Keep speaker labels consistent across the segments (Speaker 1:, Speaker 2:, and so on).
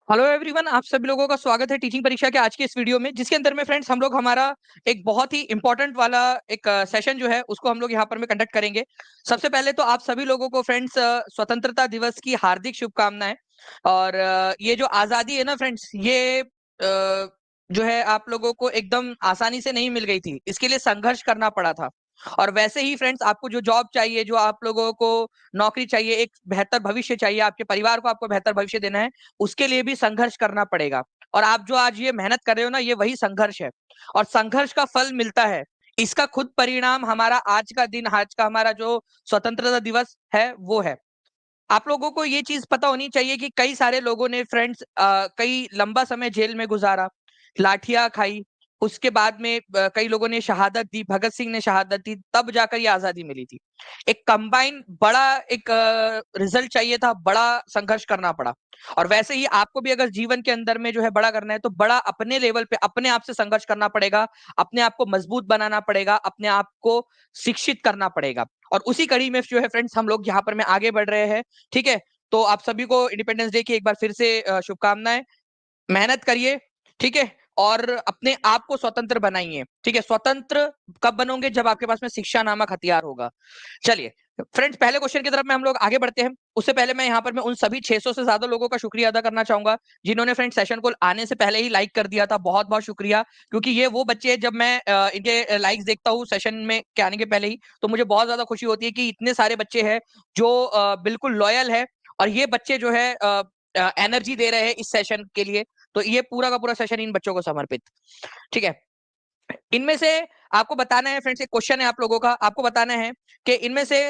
Speaker 1: Hello everyone, आप सभी लोगों का स्वागत है टीचिंग परीक्षा के आज के इस वीडियो में, जिसके अंदर में फ्रेंड्स हम लोग हमारा एक बहुत ही इंपॉर्टेंट वाला एक सेशन जो है उसको हम लोग यहाँ पर में कंडक्ट करेंगे। सबसे पहले तो आप सभी लोगों को फ्रेंड्स स्वतंत्रता दिवस की हार्दिक शुभकामनाएं। और ये जो आजादी है ना फ्रेंड्स, ये जो है आप लोगों को एकदम आसानी से नहीं मिल गई थी, इसके लिए संघर्ष करना पड़ा था। और वैसे ही फ्रेंड्स, आपको जो जॉब चाहिए, जो आप लोगों को नौकरी चाहिए, एक बेहतर भविष्य चाहिए, आपके परिवार को आपको बेहतर भविष्य देना है, उसके लिए भी संघर्ष करना पड़ेगा। और आप जो आज ये मेहनत कर रहे हो ना, ये वही संघर्ष है और संघर्ष का फल मिलता है। इसका खुद परिणाम हमारा आज का दिन, आज का हमारा जो स्वतंत्रता दिवस है वो है। आप लोगों को ये चीज पता होनी चाहिए कि कई सारे लोगों ने फ्रेंड्स कई लंबा समय जेल में गुजारा, लाठियां खाई, उसके बाद में कई लोगों ने शहादत दी, भगत सिंह ने शहादत दी, तब जाकर ये आजादी मिली थी। एक कंबाइन बड़ा एक रिजल्ट चाहिए था, बड़ा संघर्ष करना पड़ा। और वैसे ही आपको भी अगर जीवन के अंदर में जो है बड़ा करना है, तो बड़ा अपने लेवल पे अपने आप से संघर्ष करना पड़ेगा, अपने आप को मजबूत बनाना पड़ेगा, अपने आप को शिक्षित करना पड़ेगा। और उसी कड़ी में जो है फ्रेंड्स हम लोग यहाँ पर में आगे बढ़ रहे हैं। ठीक है, तो आप सभी को इंडिपेंडेंस डे की एक बार फिर से शुभकामनाएं। मेहनत करिए, ठीक है, और अपने आप को स्वतंत्र बनाइए। ठीक है, स्वतंत्र कब बनोगे? जब आपके पास में शिक्षा नामक हथियार होगा। चलिए फ्रेंड्स, पहले क्वेश्चन की तरफ में हम लोग आगे बढ़ते हैं। उससे पहले मैं यहाँ पर मैं उन सभी 600 से ज्यादा लोगों का शुक्रिया अदा करना चाहूंगा जिन्होंने फ्रेंड्स सेशन को आने से पहले ही लाइक कर दिया था। बहुत बहुत शुक्रिया, क्योंकि ये वो बच्चे हैं, जब मैं इनके लाइक्स देखता हूँ सेशन में के आने के पहले ही, तो मुझे बहुत ज्यादा खुशी होती है कि इतने सारे बच्चे हैं जो बिल्कुल लॉयल है। और ये बच्चे जो है एनर्जी दे रहे हैं इस सेशन के लिए। तो ये पूरा का पूरा सेशन इन बच्चों को समर्पित। ठीक है, इनमें से आपको बताना है फ्रेंड्स, एक क्वेश्चन है आप लोगों का, आपको बताना है कि इनमें से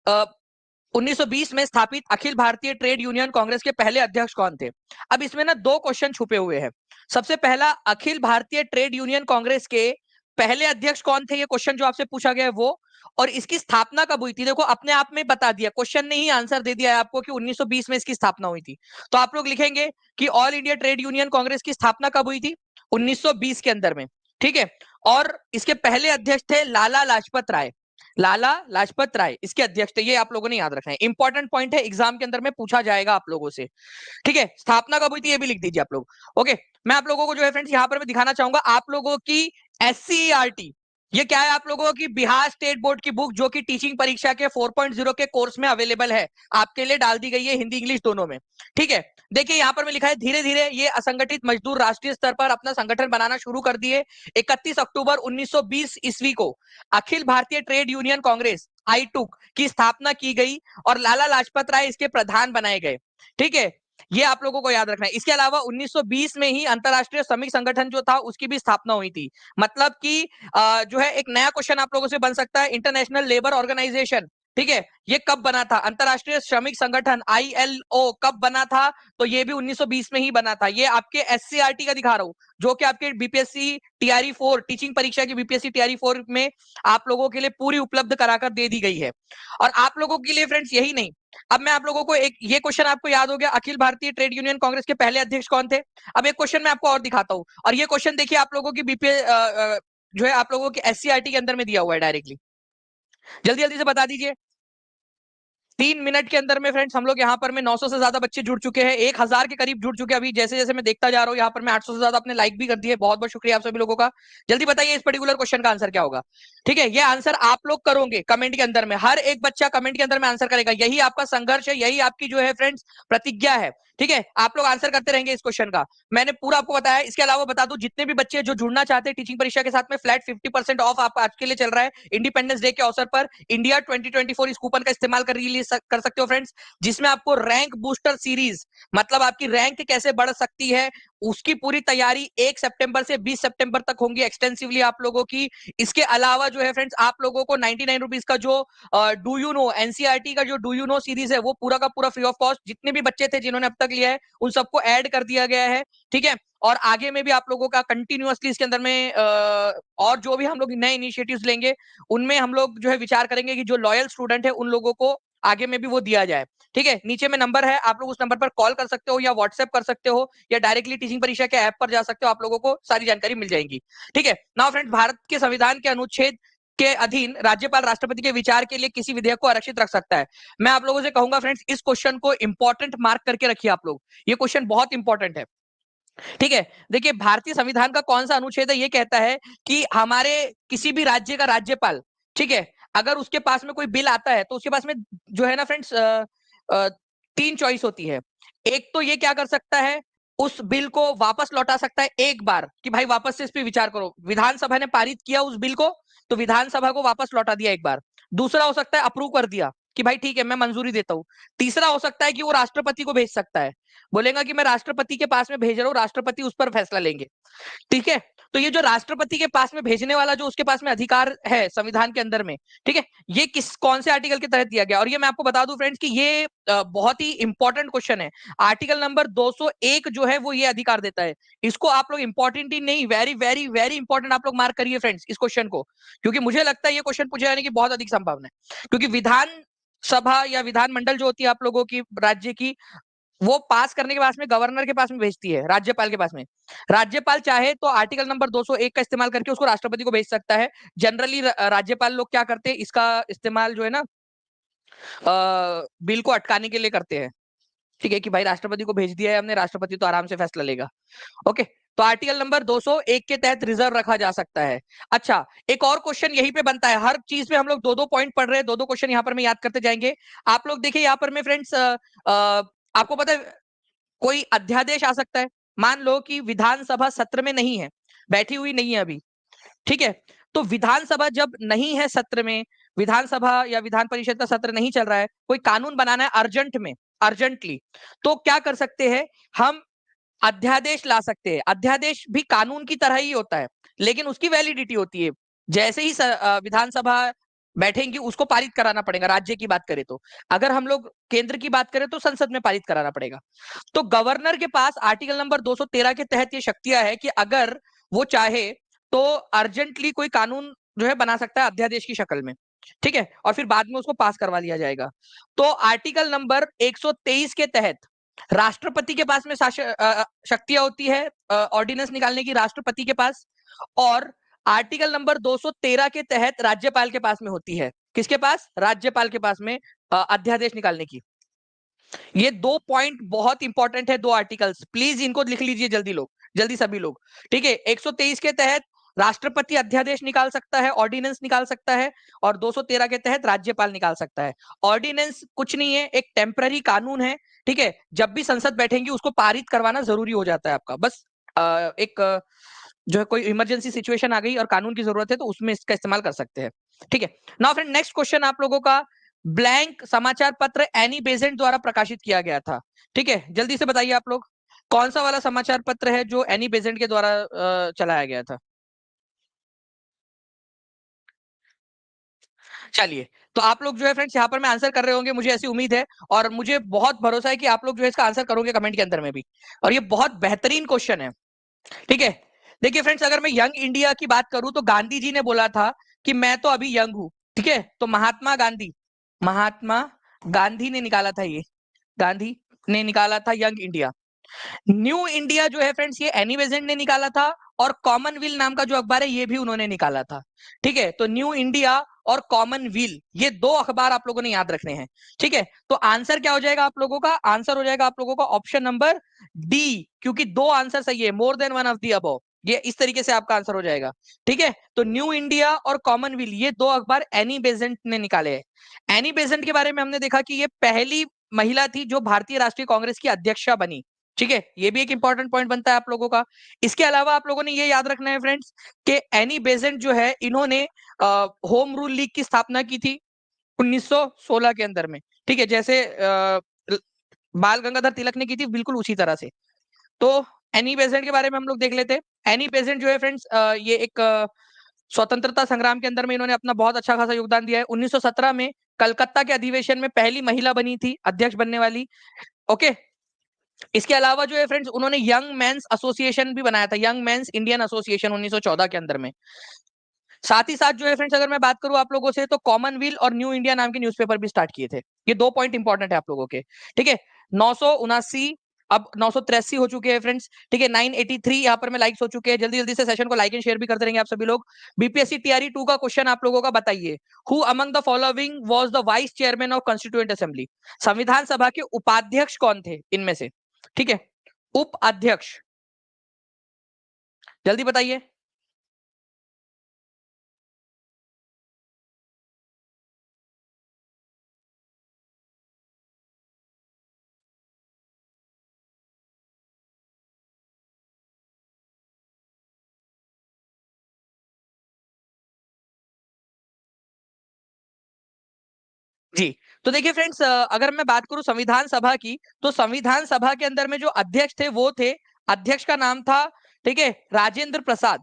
Speaker 1: 1920 में स्थापित अखिल भारतीय ट्रेड यूनियन कांग्रेस के पहले अध्यक्ष कौन थे? अब इसमें ना दो क्वेश्चन छुपे हुए हैं। सबसे पहला, अखिल भारतीय ट्रेड यूनियन कांग्रेस के पहले अध्यक्ष कौन थे, ये क्वेश्चन जो आपसे पूछा गया है वो। और इसकी स्थापना कब हुई थी? देखो, अपने आप में बता दिया, क्वेश्चन ने ही आंसर दे दिया है आपको कि 1920 में इसकी स्थापना हुई थी। तो आप लोग लिखेंगे कि all India trade union Congress की स्थापना कब हुई थी? 1920 के अंदर में। ठीक है, और इसके पहले अध्यक्ष थे लाला लाजपत राय। लाला लाजपत राय इसके अध्यक्ष थे, ये आप लोगों ने याद रखना है, इंपॉर्टेंट पॉइंट है, एग्जाम के अंदर में पूछा जाएगा आप लोगों से। ठीक है, स्थापना कब हुई थी ये भी लिख दीजिए आप लोग। ओके, मैं आप लोगों को जो है फ्रेंड्स यहाँ पर मैं दिखाना चाहूंगा आप लोगों की SCERT। ये क्या है? आप लोगों की बिहार स्टेट बोर्ड की बुक, जो कि टीचिंग परीक्षा के 4.0 के कोर्स में अवेलेबल है, आपके लिए डाल दी गई है, हिंदी इंग्लिश दोनों में। ठीक है, देखिए यहाँ पर मैं लिखा है, धीरे धीरे ये असंगठित मजदूर राष्ट्रीय स्तर पर अपना संगठन बनाना शुरू कर दिए। 31 अक्टूबर 1920 ईस्वी को अखिल भारतीय ट्रेड यूनियन कांग्रेस आईटूक की स्थापना की गई और लाला लाजपत राय इसके प्रधान बनाए गए। ठीक है, ये आप लोगों को याद रखना है। इसके अलावा 1920 में ही अंतरराष्ट्रीय श्रमिक संगठन जो था उसकी भी स्थापना हुई थी। मतलब कि जो है एक नया क्वेश्चन आप लोगों से बन सकता है, इंटरनेशनल लेबर ऑर्गेनाइजेशन, ठीक है, ये कब बना था? अंतरराष्ट्रीय श्रमिक संगठन ILO कब बना था? तो ये भी 1920 में ही बना था। ये आपके SCERT का दिखा रहा हूं, जो कि आपके BPSC TRE 4 टीचिंग परीक्षा की BPSC TRE 4 में आप लोगों के लिए पूरी उपलब्ध कराकर दे दी गई है। और आप लोगों के लिए फ्रेंड्स यही नहीं, अब मैं आप लोगों को एक, ये क्वेश्चन आपको याद हो गया, अखिल भारतीय ट्रेड यूनियन कांग्रेस के पहले अध्यक्ष कौन थे। अब एक क्वेश्चन मैं आपको और दिखाता हूं, और ये क्वेश्चन देखिए आप लोगों की बीपीए जो है आप लोगों की SCERT के अंदर में दिया हुआ है डायरेक्टली। जल्दी जल्दी से बता दीजिए। 3 मिनट के अंदर में फ्रेंड्स हम लोग यहाँ पर में 900 से ज्यादा बच्चे जुड़ चुके हैं, 1000 के करीब जुड़ चुके हैं। अभी जैसे जैसे मैं देखता जा रहा हूँ यहाँ पर मैं 800 से ज्यादा अपने लाइक भी कर दिए। बहुत बहुत शुक्रिया आप सभी लोगों का। जल्दी बताइए इस पर्टिकुलर क्वेश्चन का आंसर क्या होगा। ठीक है, ये आंसर आप लोग करोगे कमेंट के अंदर में, हर एक बच्चा कमेंट के अंदर में आंसर करेगा। यही आपका संघर्ष है, यही आपकी जो है फ्रेंड्स प्रतिज्ञा है। ठीक है, आप लोग आंसर करते रहेंगे इस क्वेश्चन का, मैंने पूरा आपको बताया। इसके अलावा बता दूं, जितने भी बच्चे जो जुड़ना चाहते हैं टीचिंग परीक्षा के साथ में, फ्लैट 50% ऑफ आप आज के लिए चल रहा है इंडिपेंडेंस डे के अवसर पर। इंडिया 2024 इस कूपन का इस्तेमाल कर सकते हो फ्रेंड्स, जिसमें आपको रैंक बूस्टर सीरीज, मतलब आपकी रैंक कैसे बढ़ सकती है, उसकी पूरी तैयारी 1 सितंबर से 20 सितंबर तक होंगी एक्सटेंसिवली आप लोगों की। इसके अलावा जो है फ्रेंड्स आप लोगों को 99 रुपीज का जो डू यू नो NCERT का जो डू यू नो सीरीज है, वो पूरा का पूरा फ्री ऑफ कॉस्ट, जितने भी बच्चे थे जिन्होंने अब तक लिया है उन सबको ऐड कर दिया गया है। ठीक है, और आगे में भी आप लोगों का कंटिन्यूअसली इसके अंदर में और जो भी हम लोग नए इनिशिएटिव्स लेंगे, उनमें हम लोग जो है विचार करेंगे कि जो लॉयल स्टूडेंट है उन लोगों को आगे में भी वो दिया जाए। ठीक है, नीचे में नंबर है, आप लोग उस नंबर पर कॉल कर सकते हो या व्हाट्सएप कर सकते हो या डायरेक्टली टीचिंग परीक्षा के ऐप पर जा सकते हो, आप लोगों को सारी जानकारी मिल जाएगी। ठीक है, नाउ फ्रेंड्स, भारत के संविधान के अनुच्छेद के अधीन राज्यपाल राष्ट्रपति के विचार के लिए किसी विधेयक को आरक्षित रख सकता है? मैं आप लोगों से कहूंगा फ्रेंड्स, इस क्वेश्चन को इंपॉर्टेंट मार्क करके रखिए आप लोग, ये क्वेश्चन बहुत इंपॉर्टेंट है। ठीक है, देखिए भारतीय संविधान का कौन सा अनुच्छेद है, ये कहता है कि हमारे किसी भी राज्य का राज्यपाल, ठीक है, अगर उसके पास में कोई बिल आता है तो उसके पास में जो है ना फ्रेंड्स, तीन चॉइस होती है। एक तो ये क्या कर सकता है, उस बिल को वापस लौटा सकता है एक बार, कि भाई वापस से इस पे विचार करो, विधानसभा ने पारित किया उस बिल को तो विधानसभा को वापस लौटा दिया एक बार। दूसरा हो सकता है अप्रूव कर दिया कि भाई ठीक है मैं मंजूरी देता हूं। तीसरा हो सकता है कि वो राष्ट्रपति को भेज सकता है, बोलेगा कि मैं राष्ट्रपति के पास में भेज रहा हूं, राष्ट्रपति उस पर फैसला लेंगे। ठीक है, तो ये जो राष्ट्रपति के पास में भेजने वाला जो उसके पास में अधिकार है संविधान के अंदर में, ठीक है, ये किस कौन से आर्टिकल के तहत दिया गया? और ये मैं आपको बता दूं फ्रेंड्स कि ये बहुत ही इंपॉर्टेंट क्वेश्चन है। आर्टिकल नंबर 201 जो है वो ये अधिकार देता है। इसको आप लोग इंपॉर्टेंट ही नहीं, वेरी वेरी वेरी इंपॉर्टेंट आप लोग मार्क करिए फ्रेंड्स इस क्वेश्चन को, क्योंकि मुझे लगता है ये क्वेश्चन पूछे जाने की बहुत अधिक संभावना है। क्योंकि विधान सभा या विधानमंडल जो होती है आप लोगों की राज्य की, वो पास करने के बाद में गवर्नर के पास में भेजती है, राज्यपाल के पास में। राज्यपाल चाहे तो आर्टिकल नंबर 201 का इस्तेमाल करके उसको राष्ट्रपति को भेज सकता है। जनरली राज्यपाल लोग क्या करते हैं, इसका इस्तेमाल जो है ना बिल को अटकाने के लिए करते हैं। ठीक है, कि भाई राष्ट्रपति को भेज दिया है हमने, राष्ट्रपति तो आराम से फैसला लेगा। ओके, तो आर्टिकल नंबर 201 के तहत रिजर्व रखा जा सकता है। अच्छा, एक और क्वेश्चन यहीं पे बनता है, हर चीज में हम लोग दो दो पॉइंट पढ़ रहे हैं, दो दो क्वेश्चन यहाँ पर मैं याद करते जाएंगे। आप लोग देखिए यहाँ पर में फ्रेंड्स, आपको पता है कोई अध्यादेश आ सकता है। मान लो कि विधानसभा सत्र में नहीं है, बैठी हुई नहीं है अभी, ठीक है, तो विधानसभा जब नहीं है सत्र में, विधानसभा या विधान परिषद का सत्र नहीं चल रहा है, कोई कानून बनाना है अर्जेंट में, अर्जेंटली, तो क्या कर सकते हैं हम, अध्यादेश ला सकते हैं। अध्यादेश भी कानून की तरह ही होता है, लेकिन उसकी वैलिडिटी होती है, जैसे ही विधानसभा बैठेंगी उसको पारित कराना पड़ेगा। राज्य की बात करें तो, अगर हम लोग केंद्र की बात करें तो संसद में पारित कराना पड़ेगा। तो गवर्नर के पास आर्टिकल नंबर 213 के तहत ये शक्तियां है कि अगर वो चाहे तो अर्जेंटली कोई कानून जो है बना सकता है अध्यादेश की शक्ल में, ठीक है, और फिर बाद में उसको पास करवा लिया जाएगा। तो आर्टिकल नंबर 123 के तहत राष्ट्रपति के पास में शक्तियां होती है ऑर्डिनेंस निकालने की, राष्ट्रपति के पास। और आर्टिकल नंबर 213 के तहत राज्यपाल के पास में होती है, किसके पास, राज्यपाल के पास में अध्यादेश निकालने की। ये दो पॉइंट बहुत इंपॉर्टेंट है, दो आर्टिकल्स, प्लीज इनको लिख लीजिए जल्दी लोग, जल्दी सभी लोग। ठीक है, 123 के तहत राष्ट्रपति अध्यादेश निकाल सकता है, ऑर्डिनेंस निकाल सकता है, और 213 के तहत राज्यपाल निकाल सकता है। ऑर्डिनेंस कुछ नहीं है, एक टेम्पररी कानून है, ठीक है, जब भी संसद बैठेंगी उसको पारित करवाना जरूरी हो जाता है आपका, बस एक जो है कोई इमरजेंसी सिचुएशन आ गई और कानून की जरूरत है तो उसमें इसका इस्तेमाल कर सकते हैं। ठीक है, नाउ फ्रेंड नेक्स्ट क्वेश्चन आप लोगों का, ब्लैंक समाचार पत्र एनी बेजेंट द्वारा प्रकाशित किया गया था। ठीक है, जल्दी से बताइए आप लोग, कौन सा वाला समाचार पत्र है जो एनी बेजेंट के द्वारा चलाया गया था? चलिए, तो आप लोग जो है फ्रेंड्स यहाँ पर मैं आंसर कर रहे होंगे, मुझे ऐसी उम्मीद है, और मुझे बहुत भरोसा है कि आप लोग जो है इसका आंसर करोगे कमेंट के अंदर में भी। और ये बहुत बेहतरीन क्वेश्चन है। ठीक है, देखिए फ्रेंड्स, अगर मैं यंग इंडिया की बात करूं तो गांधी जी ने बोला था कि मैं तो अभी यंग हूं। ठीक है, तो महात्मा गांधी ने निकाला था ये, गांधी ने निकाला था यंग इंडिया। न्यू इंडिया जो है फ्रेंड्स ये एनी बेजेंट ने निकाला था, और कॉमनवेल नाम का जो अखबार है ये भी उन्होंने निकाला था। ठीक है, तो न्यू इंडिया और कॉमनवेल ये दो अखबार आप लोगों ने याद रखने हैं। ठीक है, तो आंसर क्या हो जाएगा आप लोगों का, आंसर हो जाएगा आप लोगों का ऑप्शन नंबर डी, क्योंकि दो आंसर सही है, more than one of the above, ये इस तरीके से आपका आंसर हो जाएगा। ठीक है, तो न्यू इंडिया और कॉमनवेल ये दो अखबार एनी बेजेंट ने निकाले हैं। एनी बेजेंट के बारे में हमने देखा कि ये पहली महिला थी जो भारतीय राष्ट्रीय कांग्रेस की अध्यक्षा बनी। ठीक है, ये भी एक इंपॉर्टेंट पॉइंट बनता है आप लोगों का। इसके अलावा आप लोगों ने ये याद रखना है फ्रेंड्स कि एनी बेजेंट जो है इन्होंने होम रूल लीग की स्थापना की थी 1916 के अंदर में। ठीक है, जैसे बाल गंगाधर तिलक ने की थी, बिल्कुल उसी तरह से। तो एनी बेजेंट के बारे में हम लोग देख लेते हैं। एनी बेजेंट जो है फ्रेंड्स ये एक स्वतंत्रता संग्राम के अंदर में इन्होंने अपना बहुत अच्छा खासा योगदान दिया है। 1917 में कलकत्ता के अधिवेशन में पहली महिला बनी थी अध्यक्ष बनने वाली। ओके, इसके अलावा जो है फ्रेंड्स उन्होंने यंग मेंस एसोसिएशन भी बनाया था, यंग मेंस इंडियन एसोसिएशन 1914 के अंदर में। साथ ही साथ जो है फ्रेंड्स अगर मैं बात करूं आप लोगों से तो कॉमनवेल और न्यू इंडिया नाम के न्यूज़पेपर भी स्टार्ट किए थे। ये दो पॉइंट इंपॉर्टेंट है आप लोगों के। ठीक है, 979 अब 983 हो चुके हैं फ्रेंड्स, ठीक है। 983 यहाँ पर में लाइक्स हो चुके हैं। जल्दी जल्दी से सेशन को लाइक एंड शेयर भी करते रहेंगे आप सभी लोग। बीपीएससी टीआरई 2 का क्वेश्चन आप लोगों का बताइए, who among the following was the vice chairman of constituent assembly? संविधान सभा के उपाध्यक्ष कौन थे इनमें से, ठीक है, उपाध्यक्ष, जल्दी बताइए। जी, तो देखिए फ्रेंड्स, अगर मैं बात करूं संविधान सभा की, तो संविधान सभा के अंदर में जो अध्यक्ष थे वो थे, अध्यक्ष का नाम था, ठीक है, राजेंद्र प्रसाद।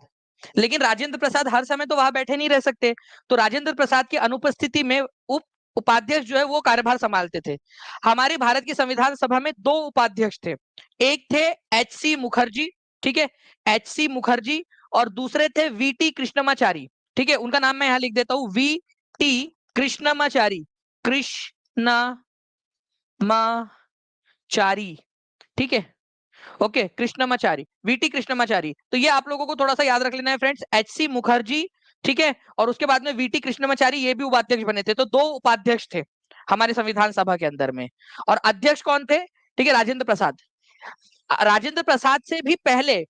Speaker 1: लेकिन राजेंद्र प्रसाद हर समय तो वहां बैठे नहीं रह सकते, तो राजेंद्र प्रसाद की अनुपस्थिति में उपाध्यक्ष जो है वो कार्यभार संभालते थे। हमारे भारत की संविधान सभा में दो उपाध्यक्ष थे, एक थे एच सी मुखर्जी, ठीक है, एच सी मुखर्जी, और दूसरे थे वी टी कृष्णमाचारी, ठीक है। उनका नाम मैं यहां लिख देता हूं, वी टी कृष्णमाचारी, कृष्णमाचारी, ठीक है, ओके, कृष्णमाचारी, वीटी कृष्णमाचारी। तो ये आप लोगों को थोड़ा सा याद रख लेना है फ्रेंड्स, एच सी मुखर्जी, ठीक है, और उसके बाद में वीटी कृष्णमाचारी, ये भी उपाध्यक्ष बने थे। तो दो उपाध्यक्ष थे हमारे संविधान सभा के अंदर में, और अध्यक्ष कौन थे, ठीक है, राजेंद्र प्रसाद। राजेंद्र प्रसाद से भी पहले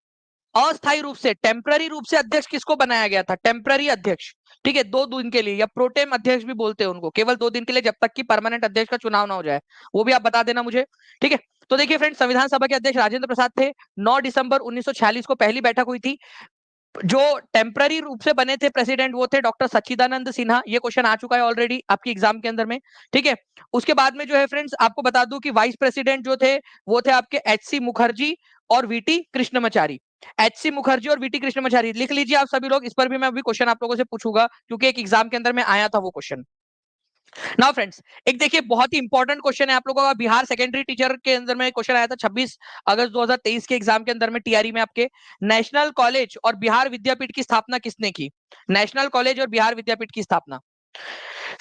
Speaker 1: अस्थायी रूप से, टेम्पररी रूप से अध्यक्ष किसको बनाया गया था, टेम्पररी अध्यक्ष, ठीक है, 2 दिन के लिए, या प्रोटेम अध्यक्ष भी बोलते हैं उनको, केवल 2 दिन के लिए, जब तक कि परमानेंट अध्यक्ष का चुनाव ना हो जाए। वो भी आप बता देना मुझे, ठीक है। तो देखिए फ्रेंड्स, संविधान सभा के अध्यक्ष राजेंद्र प्रसाद थे। 9 दिसंबर 1946 को पहली बैठक हुई थी। जो टेम्पररी रूप से बने थे प्रेसिडेंट, वो थे डॉक्टर सच्चिदानंद सिन्हा। ये क्वेश्चन आ चुका है ऑलरेडी आपकी एग्जाम के अंदर में, ठीक है। उसके बाद में जो है फ्रेंड्स, आपको बता दूं कि वाइस प्रेसिडेंट जो थे वो थे आपके एच सी मुखर्जी और VT Krishnamachari. H C Mukherjee और वीटी कृष्णमाचारी लिख लीजिए आप सभी लोग, इस पर भी मैं अभी क्वेश्चन आप लोगों से पूछूंगा, क्योंकि एक एग्जाम के अंदर में आया था वो क्वेश्चन। नाउ फ्रेंड्स, एक देखिए बहुत ही इंपॉर्टेंट क्वेश्चन है आप लोगों का, बिहार सेकेंडरी टीचर के अंदर में क्वेश्चन आया था 26 अगस्त 2023 के एग्जाम के अंदर में, टीआरई में आपके, नेशनल कॉलेज और बिहार विद्यापीठ की स्थापना किसने की? नेशनल कॉलेज और बिहार विद्यापीठ की स्थापना।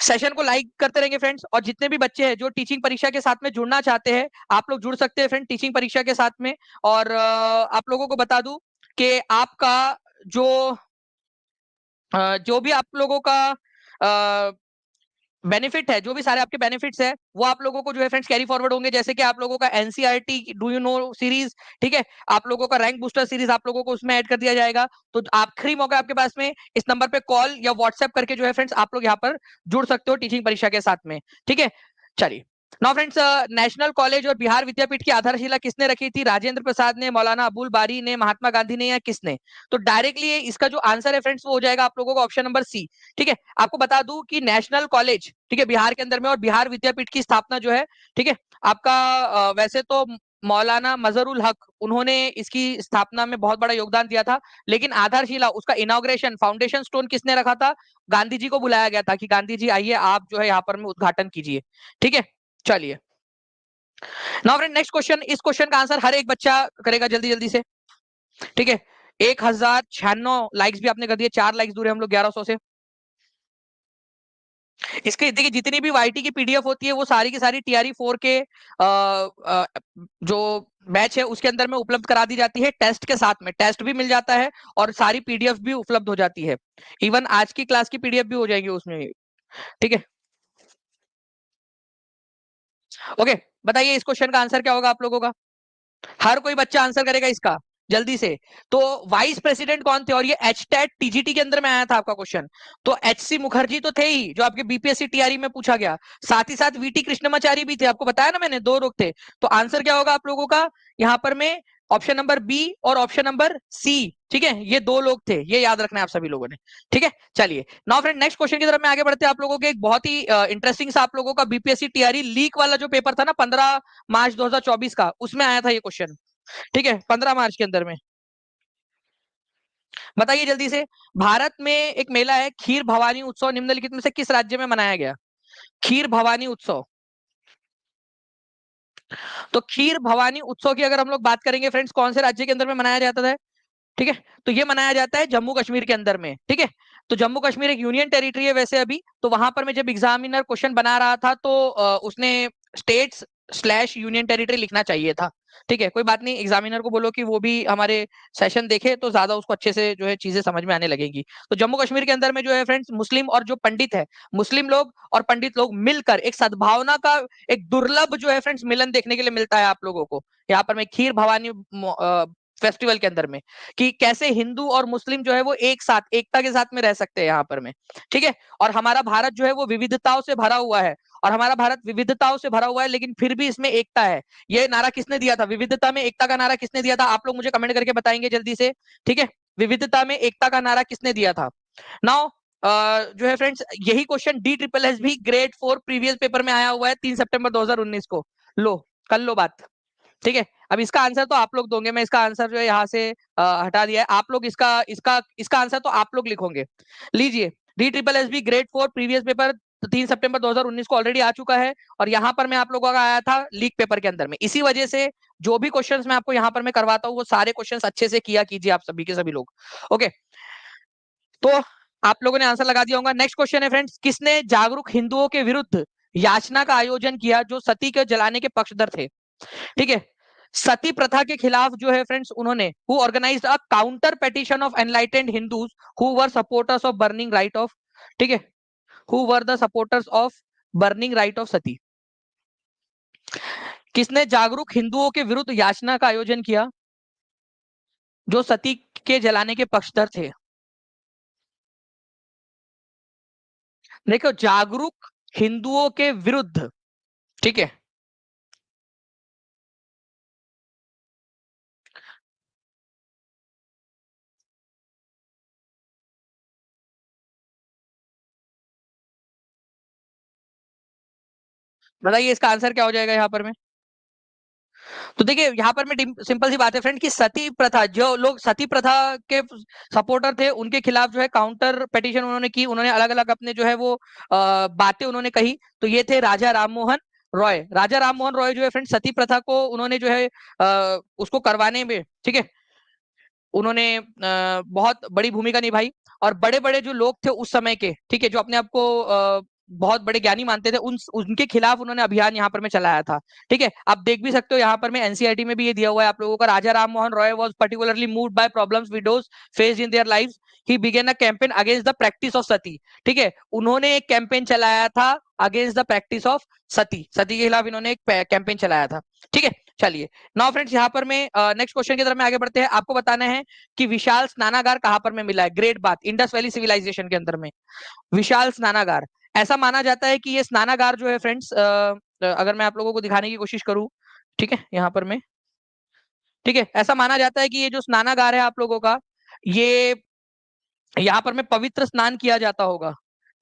Speaker 1: सेशन को लाइक करते रहेंगे फ्रेंड्स, और जितने भी बच्चे हैं जो टीचिंग परीक्षा के साथ में जुड़ना चाहते हैं, आप लोग जुड़ सकते हैं फ्रेंड टीचिंग परीक्षा के साथ में। और आप लोगों को बता दूं कि आपका जो जो भी आप लोगों का बेनिफिट है, जो भी सारे आपके बेनिफिट्स है, वो आप लोगों को जो है फ्रेंड्स कैरी फॉरवर्ड होंगे। जैसे कि आप लोगों का NCERT do you know series, ठीक है, आप लोगों का रैंक बूस्टर सीरीज आप लोगों को उसमें ऐड कर दिया जाएगा। तो आखिरी मौका आपके पास में, इस नंबर पे कॉल या व्हाट्सएप करके जो है फ्रेंड्स आप लोग यहाँ पर जुड़ सकते हो टीचिंग परीक्षा के साथ में, ठीक है। चलिए, नाउ फ्रेंड्स, नेशनल कॉलेज और बिहार विद्यापीठ की आधारशिला किसने रखी थी? राजेंद्र प्रसाद ने, मौलाना अबुल बारी ने, महात्मा गांधी ने, या किसने? तो डायरेक्टली इसका जो आंसर है फ्रेंड्स वो हो जाएगा आप लोगों का ऑप्शन नंबर सी, ठीक है। आपको बता दूं कि नेशनल कॉलेज, ठीक है, बिहार के अंदर में, और बिहार विद्यापीठ की स्थापना जो है, ठीक है, आपका वैसे तो मौलाना मजहरुल हक, उन्होंने इसकी स्थापना में बहुत बड़ा योगदान दिया था, लेकिन आधारशिला, उसका इनॉग्रेशन, फाउंडेशन स्टोन किसने रखा था? गांधी जी को बुलाया गया था कि गांधी जी आइए, आप जो है यहाँ पर में उद्घाटन कीजिए, ठीक है। चलिए, नाउ फ्रेंड नेक्स्ट क्वेश्चन, इस क्वेश्चन का आंसर हर एक बच्चा करेगा जल्दी जल्दी से, ठीक है। 1096 लाइक्स भी आपने कर दिए, 4 लाइक्स दूर है हम लोग 1100 से। इसके देखिए, जितनी भी वाईटी की पीडीएफ होती है वो सारी की सारी टीआरई 4 के जो बैच है उसके अंदर में उपलब्ध करा दी जाती है, टेस्ट के साथ में, टेस्ट भी मिल जाता है और सारी पीडीएफ भी उपलब्ध हो जाती है। इवन आज की क्लास की पीडीएफ भी हो जाएंगी उसमें, ठीक है। ओके, बताइए इस क्वेश्चन का आंसर क्या होगा आप लोगों का? हर कोई बच्चा आंसर करेगा इसका जल्दी से। तो वाइस प्रेसिडेंट कौन थे? और ये एच टेट टीजीटी के अंदर में आया था आपका क्वेश्चन। तो एच सी मुखर्जी तो थे ही, जो आपके बीपीएससी टीआरई में पूछा गया, साथ ही साथ वीटी कृष्णमाचारी भी थे, आपको बताया ना मैंने, 2 लोग थे। तो आंसर क्या होगा आप लोगों का यहाँ पर में? ऑप्शन नंबर बी और ऑप्शन नंबर सी, ठीक है, ये 2 लोग थे, ये याद रखना है आप सभी लोगों ने, ठीक है। चलिए, नाउ फ्रेंड नेक्स्ट क्वेश्चन की तरफ में आगे बढ़ते हैं। आप लोगों के एक बहुत ही इंटरेस्टिंग सा आप लोगों का बीपीएससी टीआरई लीक वाला जो पेपर था ना 15 मार्च 2024 का, उसमें आया था ये क्वेश्चन, ठीक है, 15 मार्च के अंदर में। बताइए जल्दी से, भारत में एक मेला है खीर भवानी उत्सव, निम्नलिखित में से किस राज्य में मनाया गया? खीर भवानी उत्सव। तो खीर भवानी उत्सव की अगर हम लोग बात करेंगे फ्रेंड्स, कौन से राज्य के अंदर में मनाया जाता है? ठीक है, तो ये मनाया जाता है जम्मू कश्मीर के अंदर में, ठीक है। तो जम्मू कश्मीर एक यूनियन टेरिटरी है वैसे अभी, तो वहां पर मैं जब एग्जामिनर क्वेश्चन बना रहा था तो उसने स्टेट्स स्लैश यूनियन टेरिटरी लिखना चाहिए था। ठीक है, कोई बात नहीं, एग्जामिनर को बोलो कि वो भी हमारे सेशन देखे तो ज्यादा उसको अच्छे से जो है चीजें समझ में आने लगेगी। तो जम्मू कश्मीर के अंदर में जो है फ्रेंड्स, मुस्लिम और जो पंडित है, मुस्लिम लोग और पंडित लोग मिलकर एक सद्भावना का एक दुर्लभ जो है फ्रेंड्स मिलन देखने के लिए मिलता है आप लोगों को यहाँ पर। मैं खीर भवानी फेस्टिवल के अंदर में, कि कैसे हिंदू और मुस्लिम जो है वो एक साथ, एकता के साथ में रह सकते हैं यहाँ पर में। ठीक है, और हमारा भारत जो है वो विविधताओं से भरा हुआ है, और हमारा भारत विविधताओं से भरा हुआ है, लेकिन फिर भी इसमें एकता है। ये नारा किसने दिया था? विविधता में एकता का नारा किसने दिया था? आप लोग मुझे कमेंट करके बताएंगे जल्दी से। ठीक है, विविधता में एकता का नारा किसने दिया था? नाउ जो है फ्रेंड्स, यही क्वेश्चन डी ट्रिपल एस भी ग्रेड 4 प्रीवियस पेपर में आया हुआ है 3 सितंबर 2019 को। लो कर लो बात। ठीक है, अब इसका आंसर तो आप लोग दोगे, मैं इसका आंसर जो है यहाँ से हटा दिया है। आप लोग इसका इसका इसका आंसर तो आप लोग लिखोगे। लीजिए, D triple S B grade 4 previous paper 3 सितंबर 2019 को ऑलरेडी आ चुका है, और यहाँ पर मैं आप लोगों का आया था लीक पेपर के अंदर में। इसी वजह से जो भी क्वेश्चंस मैं आपको यहाँ पर मैं करवाता हूँ, वो सारे क्वेश्चंस अच्छे से किया कीजिए आप सभी के सभी लोग। ओके, तो आप लोगों ने आंसर लगा दिया होगा। नेक्स्ट क्वेश्चन है फ्रेंड्स, किसने जागरूक हिंदुओं के विरुद्ध याचना का आयोजन किया जो सती के जलाने के पक्षधर थे? ठीक है, सती प्रथा के खिलाफ जो है फ्रेंड्स, उन्होंने who organized a counter petition of enlightened Hindus who were supporters of burning rite of, ठीक है, who were the supporters of burning rite of sati. किसने जागरूक हिंदुओं के विरुद्ध याचना का आयोजन किया जो सती के जलाने के पक्षधर थे? देखो, जागरूक हिंदुओं के विरुद्ध, ठीक है, बताइए इसका आंसर क्या हो जाएगा यहाँ पर में? तो देखिए, यहाँ पर में सिंपल सी बात है फ्रेंड, कि सती प्रथा, जो लोग सती प्रथा के सपोर्टर थे, उनके खिलाफ जो है काउंटर पेटिशन उन्होंने की, उन्होंने अलग अलग अपने जो है वो बातें उन्होंने कही। तो ये थे राजा राममोहन रॉय। राजा राममोहन रॉय जो है फ्रेंड, सती प्रथा को उन्होंने जो है उसको करवाने में, ठीक है, उन्होंने बहुत बड़ी भूमिका निभाई। और बड़े बड़े जो लोग थे उस समय के, ठीक है, जो अपने आप को बहुत बड़े ज्ञानी मानते थे, उनके खिलाफ उन्होंने अभियान यहाँ पर में चलाया था। ठीक है, आप देख भी सकते हो यहाँ पर में एनसीईआरटी में भी ये दिया हुआ है आप लोगों का। Raja Ram Mohan Roy was particularly moved by problems widows faced in their lives, he began a campaign against the practice of sati. ठीक है, उन्होंने एक कैंपेन चलाया था against the practice of sati, sati के खिलाफ इन्होंने एक कैंपेन चलाया था। ठीक है, चलिए नाउ फ्रेंड्स, यहाँ पर मैं नेक्स्ट क्वेश्चन की तरफ में आगे बढ़ते हैं। आपको बताना है कि विशाल स्नानागार कहाँ पर में मिला है? ग्रेट बात, इंडस वैली सिविलाइजेशन के अंदर में विशाल स्नानागार। ऐसा माना जाता है कि ये स्नानागार जो है फ्रेंड्स, अगर मैं आप लोगों को दिखाने की कोशिश करूं, ठीक है, यहाँ पर मैं, ठीक है, ऐसा माना जाता है कि ये जो स्नानागार है आप लोगों का, ये यहाँ पर में पवित्र स्नान किया जाता होगा।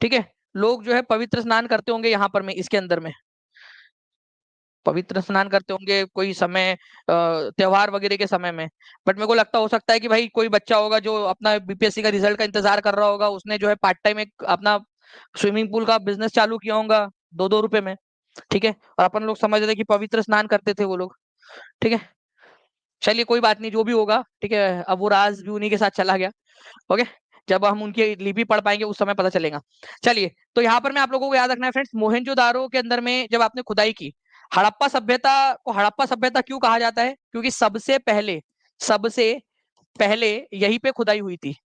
Speaker 1: ठीक है, लोग जो है पवित्र स्नान करते होंगे यहाँ पर में, इसके अंदर में पवित्र स्नान करते होंगे कोई समय त्योहार वगैरह के समय में। बट मेरे को लगता हो सकता है कि भाई कोई बच्चा होगा जो अपना बीपीएससी का रिजल्ट का इंतजार कर रहा होगा, उसने जो है पार्ट टाइम एक अपना स्विमिंग पूल का बिजनेस चालू किया होगा 2-2 रुपए में। ठीक है, और अपन लोग समझ रहे कि पवित्र स्नान करते थे वो लोग। ठीक है, चलिए कोई बात नहीं, जो भी होगा, ठीक है, अब वो राज भी उन्हीं के साथ चला गया। ओके, जब हम उनकी लिपि पढ़ पाएंगे उस समय पता चलेगा। चलिए, तो यहाँ पर मैं आप लोगों को याद रखना है फ्रेंड्स, मोहनजोदारो के अंदर में जब आपने खुदाई की, हड़प्पा सभ्यता को हड़प्पा सभ्यता क्यों कहा जाता है? क्योंकि सबसे पहले यहीं पे खुदाई हुई थी,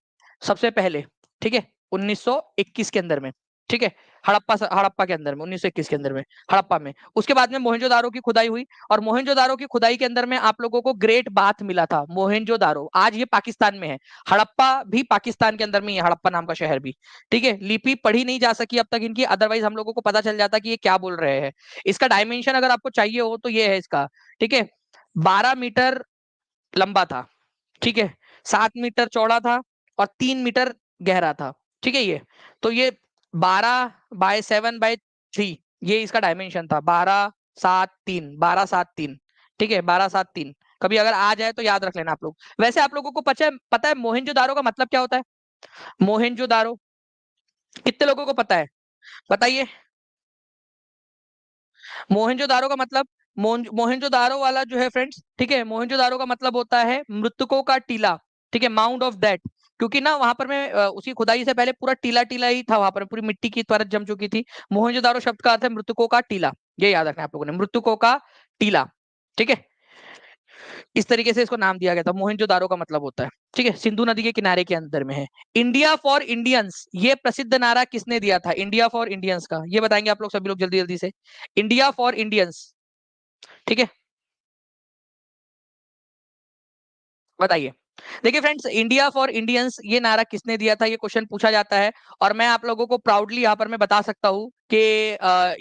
Speaker 1: सबसे पहले। ठीक है, 1921 के अंदर में। ठीक है, हड़प्पा के अंदर में 1921 के अंदर में, हड़प्पा में। उसके बाद में मोहनजोदारो की खुदाई हुई, और मोहनजोदारो की खुदाई के अंदर में आप लोगों को ग्रेट बाथ मिला था। मोहनजोदारो आज ये पाकिस्तान में है, हड़प्पा भी पाकिस्तान के अंदर में है, हड़प्पा नाम का शहर भी। ठीक है, लिपि पढ़ी नहीं जा सकी अब तक इनकी, अदरवाइज हम लोगों को पता चल जाता कि ये क्या बोल रहे हैं। इसका डायमेंशन अगर आपको चाहिए हो तो ये है इसका। ठीक है, 12 मीटर लंबा था। ठीक है, 7 मीटर चौड़ा था, और 3 मीटर गहरा था। ठीक है, ये तो ये 12/7/3, ये इसका डायमेंशन था। 12-7-3, 12-7-3। ठीक है, 12-7-3। कभी अगर आ जाए तो याद रख लेना आप लोग। वैसे आप लोगों को पता है मोहनजोदारो का मतलब क्या होता है? मोहनजोदारो कितने लोगों को पता है? बताइए। मोहनजोदारो का मतलब, मोहनजोदारो वाला जो है फ्रेंड्स, ठीक है, मोहनजोदारो का मतलब होता है मृतकों का टीला। ठीक है, माउंड ऑफ डेथ। क्योंकि ना वहां पर में उसकी खुदाई से पहले पूरा टीला टीला ही था, वहां पर पूरी मिट्टी की परत जम चुकी थी। मोहनजोदारो शब्द का अर्थ है मृतकों का टीला। ये याद रखना है आप लोगों ने, मृतकों का टीला। ठीक है, इस तरीके से इसको नाम दिया गया था। मोहनजोदारो का मतलब होता है, ठीक है, सिंधु नदी के किनारे के अंदर में है। इंडिया फॉर इंडियंस, ये प्रसिद्ध नारा किसने दिया था? इंडिया फॉर इंडियंस का ये बताएंगे आप लोग सभी लोग जल्दी जल्दी से। इंडिया फॉर इंडियंस, ठीक है, बताइए। देखिए फ्रेंड्स, इंडिया फॉर इंडियंस ये नारा किसने दिया था, ये क्वेश्चन पूछा जाता है। और मैं आप लोगों को प्राउडली यहाँ पर मैं बता सकता हूँ कि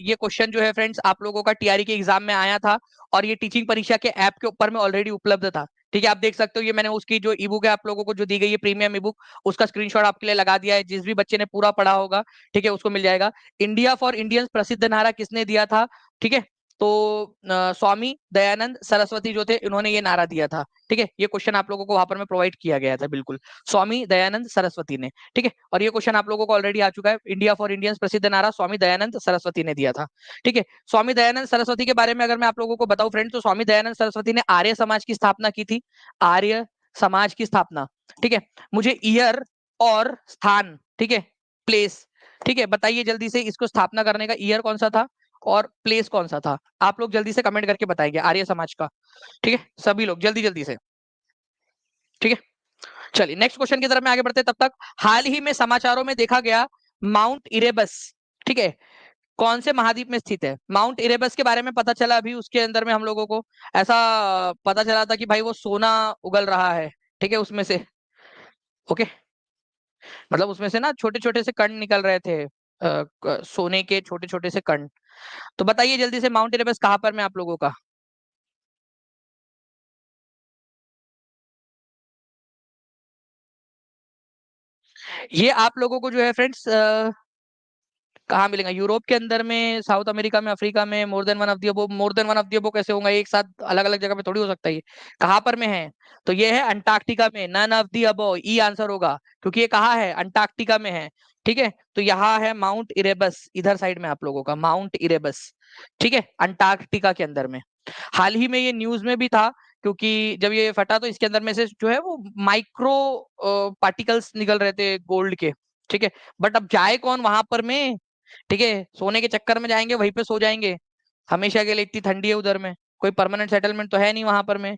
Speaker 1: ये क्वेश्चन जो है फ्रेंड्स आप लोगों का टीआरई के एग्जाम में आया था, और ये टीचिंग परीक्षा के ऐप के ऊपर में ऑलरेडी उपलब्ध था। ठीक है, आप देख सकते हो, ये मैंने उसकी जो ई बुक है आप लोगों को जो दी गई है प्रीमियम ई बुक, उसका स्क्रीनशॉट आपके लिए लगा दिया है। जिस भी बच्चे ने पूरा पढ़ा होगा, ठीक है, उसको मिल जाएगा। इंडिया फॉर इंडियंस प्रसिद्ध नारा किसने दिया था? ठीक है, तो स्वामी दयानंद सरस्वती जो थे, इन्होंने ये नारा दिया था। ठीक है, ये क्वेश्चन आप लोगों को वहां पर में प्रोवाइड किया गया था, बिल्कुल, स्वामी दयानंद सरस्वती ने। ठीक है, और ये क्वेश्चन आप लोगों को ऑलरेडी आ चुका है। इंडिया फॉर इंडियंस प्रसिद्ध नारा स्वामी दयानंद सरस्वती ने दिया था। ठीक है, स्वामी दयानंद सरस्वती के बारे में अगर मैं आप लोगों को बताऊं फ्रेंड, तो स्वामी दयानंद सरस्वती ने आर्य समाज की स्थापना की थी। आर्य समाज की स्थापना, ठीक है। मुझे ईयर और स्थान, ठीक है, प्लेस, ठीक है, बताइए जल्दी से, इसको स्थापना करने का ईयर कौन सा था और प्लेस कौन सा था? आप लोग जल्दी से कमेंट करके बताएंगे आर्य समाज का। ठीक है, सभी लोग जल्दी जल्दी से। ठीक है, चलिए नेक्स्ट क्वेश्चन की तरफ में आगे बढ़ते हैं। तब तक हाल ही में समाचारों में देखा गया माउंट इरेबस, ठीक है, कौन से महाद्वीप में स्थित है? माउंट इरेबस के बारे में पता चला अभी, उसके अंदर में हम लोगों को ऐसा पता चला था कि भाई वो सोना उगल रहा है, ठीक है, उसमें से। ओके, मतलब उसमें से ना छोटे छोटे से कण निकल रहे थे, सोने के छोटे छोटे से कण। तो बताइए जल्दी से, माउंट इरेबस कहाँ पर में आप लोगों का? ये आप लोगों को जो है फ्रेंड्स कहाँ मिलेगा? यूरोप के अंदर में, साउथ अमेरिका में, अफ्रीका में? More than one of the above, more than one of the above कैसे होगा? एक साथ अलग अलग जगह पे थोड़ी हो सकता है। ये कहाँ पर में है? तो ये है अंटार्कटिका में। None of the above E answer होगा, क्योंकि ये कहाँ है? अंटार्कटिका में है। ठीक है, तो यहाँ है माउंट इरेबस, इधर साइड में आप लोगों का माउंट इरेबस, ठीक है, अंटार्कटिका के अंदर में। हाल ही में ये न्यूज में भी था, क्योंकि जब ये फटा तो इसके अंदर में से जो है वो माइक्रो पार्टिकल्स निकल रहे थे गोल्ड के। ठीक है, बट अब जाए कौन वहां पर में? ठीक है, सोने के चक्कर में जाएंगे, वहीं पे सो जाएंगे हमेशा के लिए। इतनी ठंडी है उधर में, कोई परमानेंट सेटलमेंट तो है नहीं वहां पर में।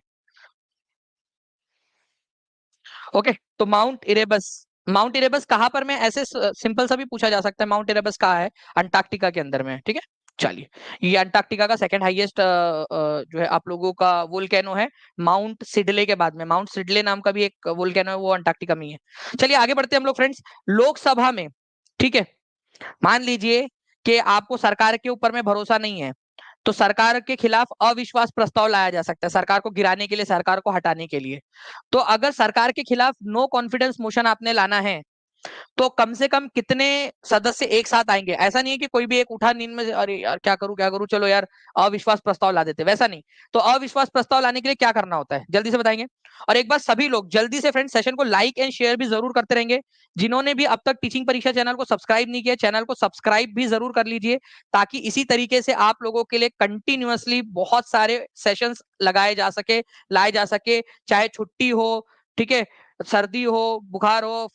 Speaker 1: ओके, तो माउंट इरेबस, माउंट इरेबस कहाँ पर में? ऐसे सिंपल सा भी पूछा जा सकता है, माउंट इरेबस कहाँ है? अंटार्कटिका के अंदर में। ठीक है, चलिए, ये अंटार्कटिका का सेकंड हाईएस्ट जो है आप लोगों का वोल्केनो है, माउंट सिडले के बाद में। माउंट सिडले नाम का भी एक वोल्केनो है, वो अंटार्कटिका में ही है। चलिए आगे बढ़ते हैं हम लोग फ्रेंड्स, लोकसभा में। ठीक है, मान लीजिए कि आपको सरकार के ऊपर में भरोसा नहीं है, तो सरकार के खिलाफ अविश्वास प्रस्ताव लाया जा सकता है, सरकार को गिराने के लिए, सरकार को हटाने के लिए। तो अगर सरकार के खिलाफ नो कॉन्फिडेंस मोशन आपने लाना है, तो कम से कम कितने सदस्य एक साथ आएंगे? ऐसा नहीं है कि कोई भी एक उठा नींद में से, अरे यार क्या करूं, चलो यार अविश्वास प्रस्ताव ला देते, वैसा नहीं। तो अविश्वास प्रस्ताव लाने के लिए क्या करना होता है, जल्दी से बताएंगे। और एक बार सभी लोग जल्दी से फ्रेंड सेशन को लाइक एंड शेयर भी जरूर करते रहेंगे। जिन्होंने भी अब तक टीचिंग परीक्षा चैनल को सब्सक्राइब नहीं किया, चैनल को सब्सक्राइब भी जरूर कर लीजिए, ताकि इसी तरीके से आप लोगों के लिए कंटिन्यूअसली बहुत सारे सेशंस लगाए जा सके, लाए जा सके, चाहे छुट्टी हो, ठीक है, सर्दी हो, बुखार हो,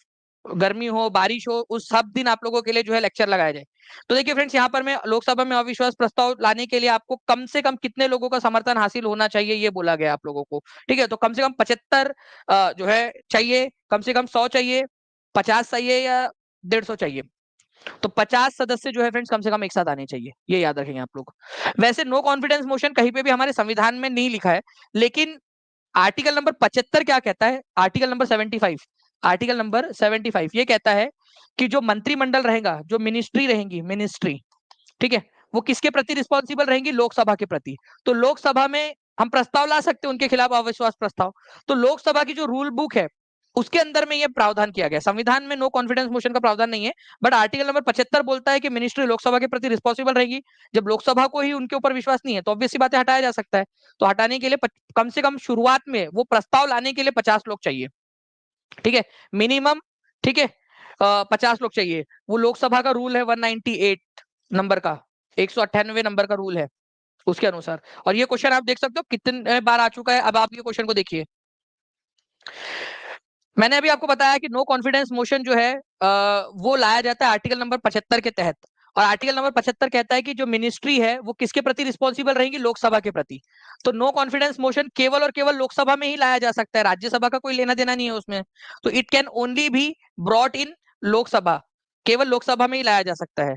Speaker 1: गर्मी हो, बारिश हो, उस सब दिन आप लोगों के लिए जो है लेक्चर लगाया जाए। तो देखिए फ्रेंड्स, यहाँ पर मैं लोकसभा में अविश्वास प्रस्ताव लाने के लिए आपको कम से कम कितने लोगों का समर्थन हासिल होना चाहिए, ये बोला गया आप लोगों को। ठीक है, तो कम से कम 75 जो है चाहिए, कम से कम 100 चाहिए, 50 चाहिए, या 150 चाहिए। तो 50 सदस्य जो है फ्रेंड्स कम से कम एक साथ आने चाहिए, ये याद रखेंगे आप लोग। वैसे नो कॉन्फिडेंस मोशन कहीं पे भी हमारे संविधान में नहीं लिखा है, लेकिन आर्टिकल नंबर 75 क्या कहता है? आर्टिकल नंबर 75, आर्टिकल नंबर 75 ये कहता है कि जो मंत्रिमंडल रहेगा, जो मिनिस्ट्री रहेंगी, मिनिस्ट्री, ठीक है, वो किसके प्रति रिस्पॉन्सिबल रहेंगी? लोकसभा के प्रति। तो लोकसभा में हम प्रस्ताव ला सकते हैं उनके खिलाफ अविश्वास प्रस्ताव। तो लोकसभा की जो रूल बुक है, उसके अंदर में ये प्रावधान किया गया। संविधान में नो कॉन्फिडेंस मोशन का प्रावधान नहीं है, बट आर्टिकल नंबर 75 बोलता है कि मिनिस्ट्री लोकसभा के प्रति रिस्पॉन्सिबल रहेगी। जब लोकसभा को ही उनके ऊपर विश्वास नहीं है, तो ऑब्वियस सी बात है, हटाया जा सकता है। तो हटाने के लिए कम से कम शुरुआत में वो प्रस्ताव लाने के लिए 50 लोग चाहिए, ठीक है, मिनिमम। ठीक है, 50 लोग चाहिए। वो लोकसभा का रूल है 198 नंबर का, 198 नंबर का रूल है उसके अनुसार। और ये क्वेश्चन आप देख सकते हो कितने बार आ चुका है। अब आप ये क्वेश्चन को देखिए, मैंने अभी आपको बताया कि नो कॉन्फिडेंस मोशन जो है वो लाया जाता है आर्टिकल नंबर 75 के तहत। और आर्टिकल नंबर 75 कहता है कि जो मिनिस्ट्री है वो किसके प्रति रिस्पॉन्सिबल रहेगी, लोकसभा के प्रति। तो नो कॉन्फिडेंस मोशन केवल और केवल लोकसभा में ही लाया जा सकता है, राज्यसभा का कोई लेना देना नहीं है उसमें। तो it can only be brought in Lok Sabha, केवल लोकसभा में ही लाया जा सकता है।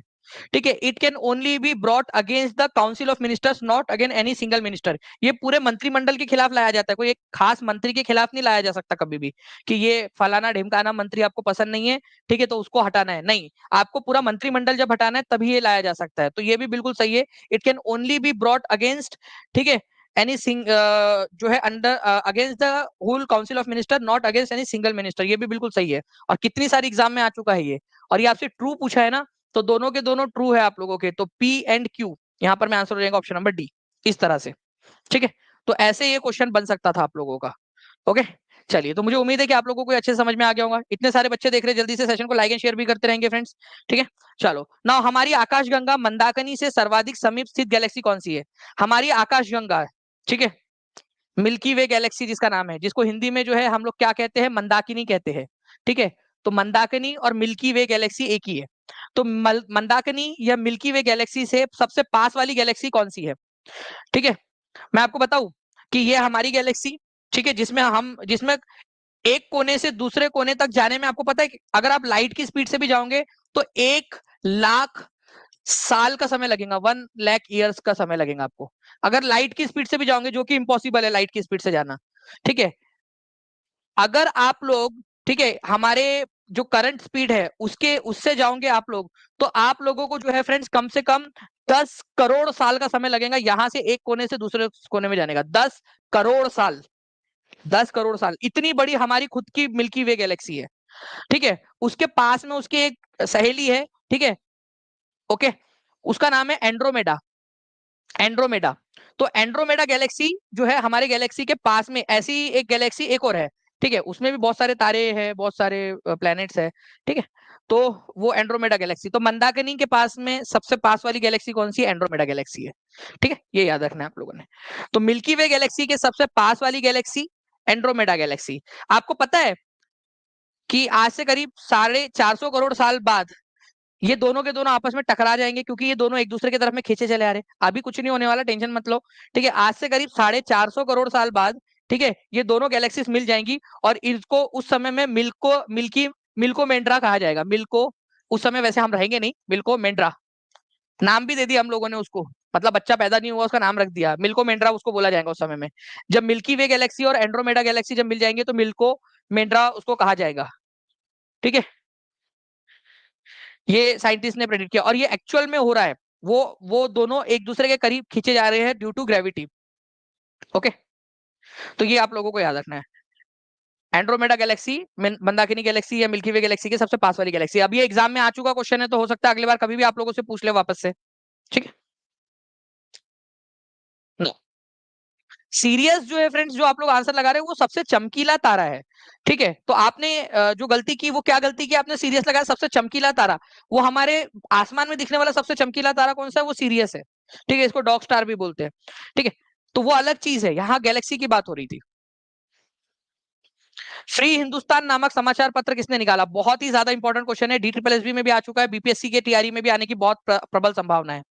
Speaker 1: ठीक है, it can only be brought against the council of ministers, not again any single minister. ये पूरे मंत्रिमंडल के खिलाफ लाया जाता है, कोई एक खास मंत्री के खिलाफ नहीं लाया जा सकता कभी भी कि ये फलाना ढिमकाना मंत्री आपको पसंद नहीं है, ठीक है, तो उसको हटाना है। नहीं, आपको पूरा मंत्रिमंडल जब हटाना है तभी ये लाया जा सकता है। तो ये भी बिल्कुल सही है, it can only be brought against, ठीक है, एनी जो है under against the whole council of minister, not against any single minister. ये भी बिल्कुल सही है, और कितनी सारी एग्जाम में आ चुका है ये। और ये आपसे ट्रू पूछा है ना, तो दोनों के दोनों ट्रू है आप लोगों के। तो पी एंड क्यू यहाँ पर मैं आंसर हो जाएगा ऑप्शन नंबर डी, इस तरह से। ठीक है, तो ऐसे ये क्वेश्चन बन सकता था आप लोगों का। ओके, चलिए, तो मुझे उम्मीद है कि आप लोगों को अच्छे से समझ में आ गया होगा। इतने सारे बच्चे देख रहे हैं, जल्दी से सेशन को लाइक एंड शेयर भी करते रहेंगे फ्रेंड्स। ठीक है, चलो ना, हमारी आकाशगंगा मंदाकिनी से सर्वाधिक समीप स्थित गैलेक्सी कौन सी है? हमारी आकाशगंगा, ठीक है, मिल्की वे गैलेक्सी जिसका नाम है, जिसको हिंदी में जो है हम लोग क्या कहते हैं, मंदाकिनी कहते हैं। ठीक है, तो मंदाकिनी और मिल्की वे गैलेक्सी एक ही है। तो मंदाकिनी या मिल्की वे गैलेक्सी से सबसे पास वाली गैलेक्सी कौन सी है? ठीक है, मैं आपको बताऊं कि ये हमारी गैलेक्सी, ठीक है, जिसमें एक कोने से दूसरे कोने तक जाने में आपको पता है कि अगर आप लाइट की स्पीड से भी जाओगे तो 1 लाख साल का समय लगेगा, 1 लाख ईयर्स का समय लगेगा आपको, अगर लाइट की स्पीड से भी जाओगे, जो कि इम्पॉसिबल है लाइट की स्पीड से जाना। ठीक है, अगर आप लोग, ठीक है, हमारे जो करंट स्पीड है उसके उससे जाओगे आप लोग, तो आप लोगों को जो है फ्रेंड्स कम से कम 10 करोड़ साल का समय लगेगा, यहां से एक कोने से दूसरे कोने में जाने का। 10 करोड़ साल, 10 करोड़ साल, इतनी बड़ी हमारी खुद की मिल्की वे गैलेक्सी है। ठीक है, उसके पास में उसकी एक सहेली है, ठीक है, ओके, उसका नाम है एंड्रोमेडा। एंड्रोमेडा, तो एंड्रोमेडा गैलेक्सी जो है हमारे गैलेक्सी के पास में, ऐसी एक गैलेक्सी एक और है। ठीक है, उसमें भी बहुत सारे तारे हैं, बहुत सारे प्लैनेट्स है। ठीक है, तो वो एंड्रोमेडा गैलेक्सी, तो मंदाकिनी के पास में सबसे पास वाली गैलेक्सी कौन सी है? एंड्रोमेडा गैलेक्सी है। ठीक है, ये याद रखना है आप लोगों ने। तो मिल्की वे गैलेक्सी के सबसे पास वाली गैलेक्सी एंड्रोमेडा गैलेक्सी। आपको पता है कि आज से करीब 450 करोड़ साल बाद ये दोनों के दोनों आपस में टकरा जाएंगे, क्योंकि ये दोनों एक दूसरे की तरफ में खींचे चले आ रहे हैं। अभी कुछ नहीं होने वाला, टेंशन मत लो। ठीक है, आज से करीब 450 करोड़ साल बाद, ठीक है, ये दोनों गैलेक्सीज मिल जाएंगी, और इसको उस समय में मिल्को मेंड्रा कहा जाएगा। मिल्को, उस समय वैसे हम रहेंगे नहीं, मिल्को मेंड्रा नाम भी दे दिया हम लोगों ने उसको, मतलब बच्चा पैदा नहीं हुआ उसका नाम रख दिया, मिल्को मेंड्रा उसको बोला जाएगा उस समय में। जब मिल्की वे गैलेक्सी और एंड्रोमेडा गैलेक्सी जब मिल जाएंगे तो मिल्को मेंड्रा उसको कहा जाएगा। ठीक है, ये साइंटिस्ट ने प्रेडिक्ट किया, और ये एक्चुअल में हो रहा है। वो दोनों एक दूसरे के करीब खींचे जा रहे हैं ड्यू टू ग्रेविटी। ओके, तो ये आप लोगों को याद रखना है। एंड्रोमेडा गैलेक्सी, मंदाकिनी गैलेक्सी या मिल्की वे गैलेक्सी के सबसे पास वाली गैलेक्सी। अब ये एग्जाम में आ चुका क्वेश्चन है, तो हो सकता है अगली बार कभी भी आप लोगों से पूछ ले वापस से। ठीक है, सीरियस जो है फ्रेंड्स, जो आप लोग आंसर लगा रहे हो वो सबसे चमकीला तारा है। ठीक है, तो आपने जो गलती की वो क्या गलती की? आपने सीरियस लगाया, सबसे चमकीला तारा। वो हमारे आसमान में दिखने वाला सबसे चमकीला तारा कौन सा है? वो सीरियस है। ठीक है, इसको डॉग स्टार भी बोलते हैं। ठीक है, तो वो अलग चीज है, यहाँ गैलेक्सी की बात हो रही थी। फ्री हिंदुस्तान नामक समाचार पत्र किसने निकाला? बहुत ही ज्यादा इंपॉर्टेंट क्वेश्चन है, DSSB में भी आ चुका है, बीपीएससी के तैयारी में भी आने की बहुत प्रबल संभावना है।